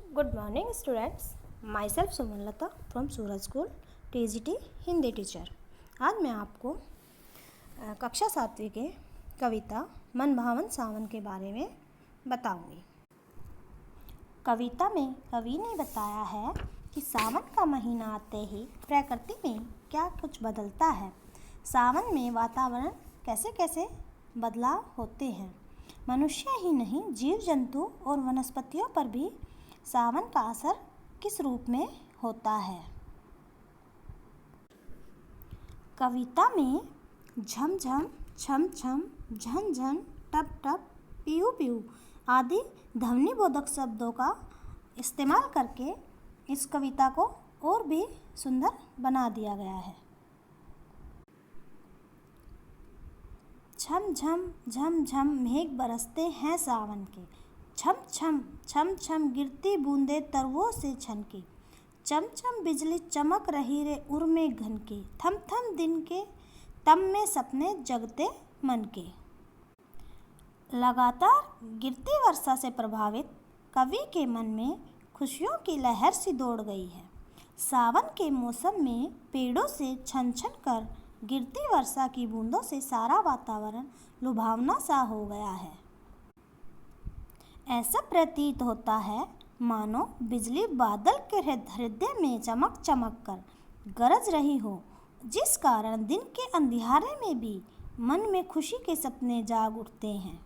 Good morning students. Myself Sumanlata from Suraj School, TGT Hindi teacher. आज मैं आपको कक्षा 7वीं के कविता मनभावन सावन के बारे में बताऊंगी। कविता में कवि ने बताया है कि सावन का महीना आते ही प्रकृति में क्या कुछ बदलता है। सावन में वातावरण कैसे कैसे बदलाव होते हैं। मनुष्य ही नहीं, जीव जंतु और वनस्पतियों पर भी सावन का असर किस रूप में होता है। कविता में झम झम, छम छम, झन झन, टप टप, पीऊ पीऊ आदि ध्वनिबोधक शब्दों का इस्तेमाल करके इस कविता को और भी सुंदर बना दिया गया है। छम छम, झम झम मेघ बरसते हैं सावन के, छम छम, छम छम गिरती बूंदे तरवों से छनके, चम चम बिजली चमक रही रे उर में घन के, थम थम दिन के तम में सपने जगते मन के। लगातार गिरती वर्षा से प्रभावित कवि के मन में खुशियों की लहर सी दौड़ गई है। सावन के मौसम में पेड़ों से छन छन कर गिरती वर्षा की बूंदों से सारा वातावरण लुभावना सा हो गया है। ऐसा प्रतीत होता है मानो बिजली बादल के हृदय में चमक चमक कर गरज रही हो, जिस कारण दिन के अंधियारे में भी मन में खुशी के सपने जाग उठते हैं।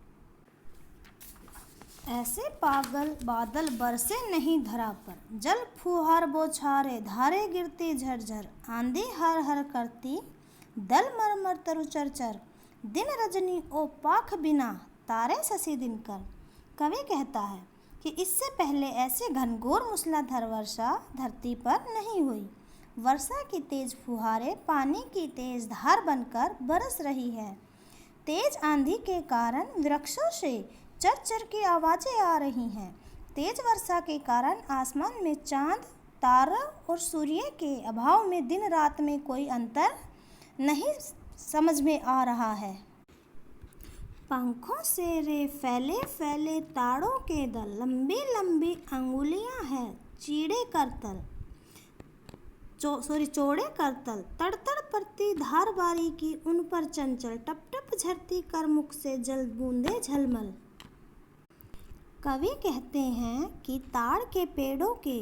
ऐसे पागल बादल बरसे नहीं धरा पर, जल फुहार बौछारे धारे गिरती झरझर, आंधी हर हर करती दल मरमर तरु चरचर, दिन रजनी ओ पाख बिना तारे शशि दिनकर। कवि कहता है कि इससे पहले ऐसे घनघोर मूसलाधार वर्षा धरती पर नहीं हुई। वर्षा की तेज फुहारें पानी की तेज धार बनकर बरस रही है। तेज आंधी के कारण वृक्षों से चरचर की आवाज़ें आ रही हैं। तेज वर्षा के कारण आसमान में चांद, तारा और सूर्य के अभाव में दिन रात में कोई अंतर नहीं समझ में आ रहा है। पंखों से रे फैले फैले तारों के दल, लंबी लंबी अंगुलियां हैं चौड़े करतल, तड़तड़ पड़ती धार बारी की उन पर चंचल, टप टप झरती कर मुख से जल बूंदे झलमल। कवि कहते हैं कि ताड़ के पेड़ों के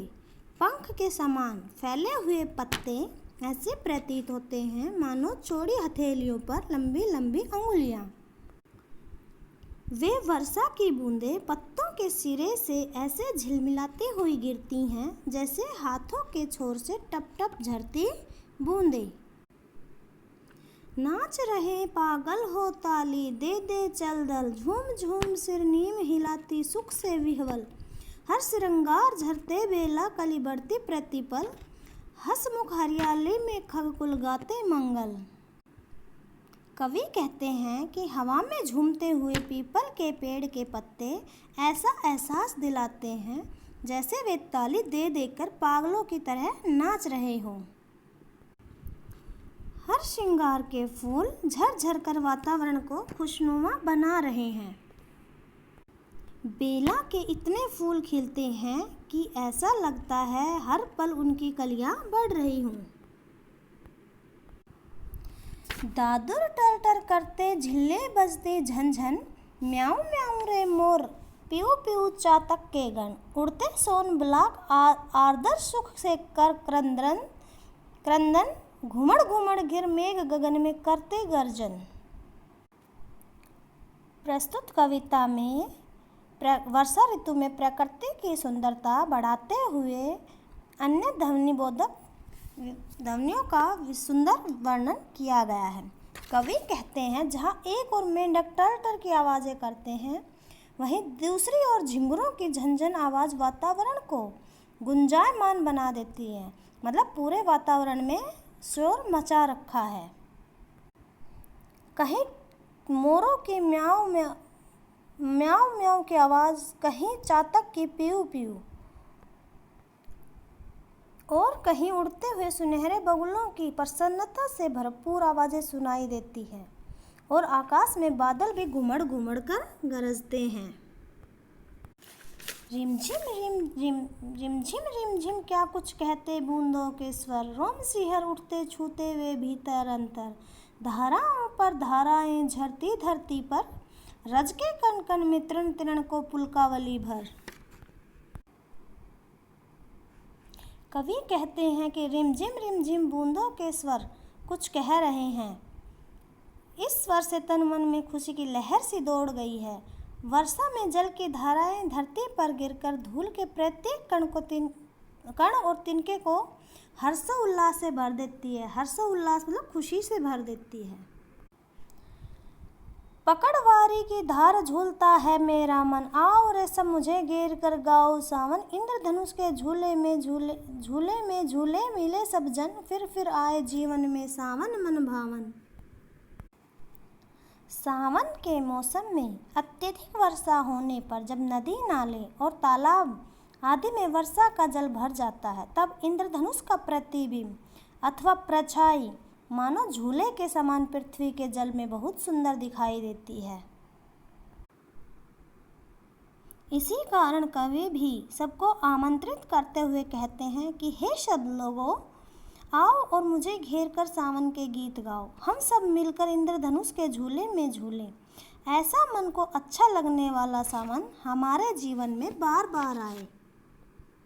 पंख के समान फैले हुए पत्ते ऐसे प्रतीत होते हैं मानो चौड़ी हथेलियों पर लंबी लंबी अंगुलियां। वे वर्षा की बूंदें पत्तों के सिरे से ऐसे झिलमिलाती हुई गिरती हैं जैसे हाथों के छोर से टप टप झरती बूंदें। नाच रहे पागल हो ताली दे दे चल दल, झूम झूम सिर नीम हिलाती सुख से विह्वल, हर श्रृंगार झरते बेला कली बढ़ती प्रतिपल, हसमुख हरियाली में खगकुल गाते मंगल। कवि कहते हैं कि हवा में झूमते हुए पीपल के पेड़ के पत्ते ऐसा एहसास दिलाते हैं जैसे वे ताली दे देकर पागलों की तरह नाच रहे हों। हर श्रृंगार के फूल झरझर कर वातावरण को खुशनुमा बना रहे हैं। बेला के इतने फूल खिलते हैं कि ऐसा लगता है हर पल उनकी कलियां बढ़ रही हों। दादुर टर टर करते झिल्ले बजते झनझन, म्याऊं म्याऊं रे मोर पीऊ पीऊ चातक के गण, उड़ते सोन ब्लाक आर्द्र सुख से कर क्रंदन, घुमड़ घुमड़ घिर मेघ गगन में करते गर्जन। प्रस्तुत कविता में वर्षा ऋतु में प्रकृति की सुंदरता बढ़ाते हुए अन्य ध्वनिबोधक ध्वनियों का सुंदर वर्णन किया गया है। कवि कहते हैं जहाँ एक ओर मेंढक टर टर की आवाज़ें करते हैं, वहीं दूसरी ओर झिंगुरों की झनझन आवाज़ वातावरण को गुंजायमान बना देती है। मतलब पूरे वातावरण में शोर मचा रखा है। कहीं मोरों की म्याऊं म्याऊं की आवाज़, कहीं चातक की पीऊ पीऊ और कहीं उड़ते हुए सुनहरे बगुलों की प्रसन्नता से भरपूर आवाज़ें सुनाई देती हैं और आकाश में बादल भी घुमड़ घुमड़ कर गरजते हैं। रिमझिम रिमझिम रिमझिम क्या कुछ कहते बूंदों के स्वर, रोम सिहर उठते छूते वे भीतर अंतर। धाराओं पर धाराएं झरती धरती पर, रज के कण कण में तृण तृण को पुलकावली भर। कवि कहते हैं कि रिमझिम बूंदों के स्वर कुछ कह रहे हैं। इस स्वर से तन मन में खुशी की लहर सी दौड़ गई है। वर्षा में जल की धाराएं धरती पर गिरकर धूल के प्रत्येक कण और तिनके को हर्षोल्लास से भर देती है। हर्षोल्लास मतलब खुशी से भर देती है। पकड़वारी की धार झूलता है मेरा मन, आओ रे सब मुझे घेर कर गाओ सावन। इंद्रधनुष के झूले में झूले मिले सब जन, फिर आए जीवन में सावन मन भावन। सावन के मौसम में अत्यधिक वर्षा होने पर जब नदी नाले और तालाब आदि में वर्षा का जल भर जाता है, तब इंद्रधनुष का प्रतिबिंब अथवा परछाई मानो झूले के समान पृथ्वी के जल में बहुत सुंदर दिखाई देती है। इसी कारण कवि भी सबको आमंत्रित करते हुए कहते हैं कि हे सब लोगों, आओ और मुझे घेर कर सावन के गीत गाओ। हम सब मिलकर इंद्रधनुष के झूले में झूलें। ऐसा मन को अच्छा लगने वाला सावन हमारे जीवन में बार बार आए।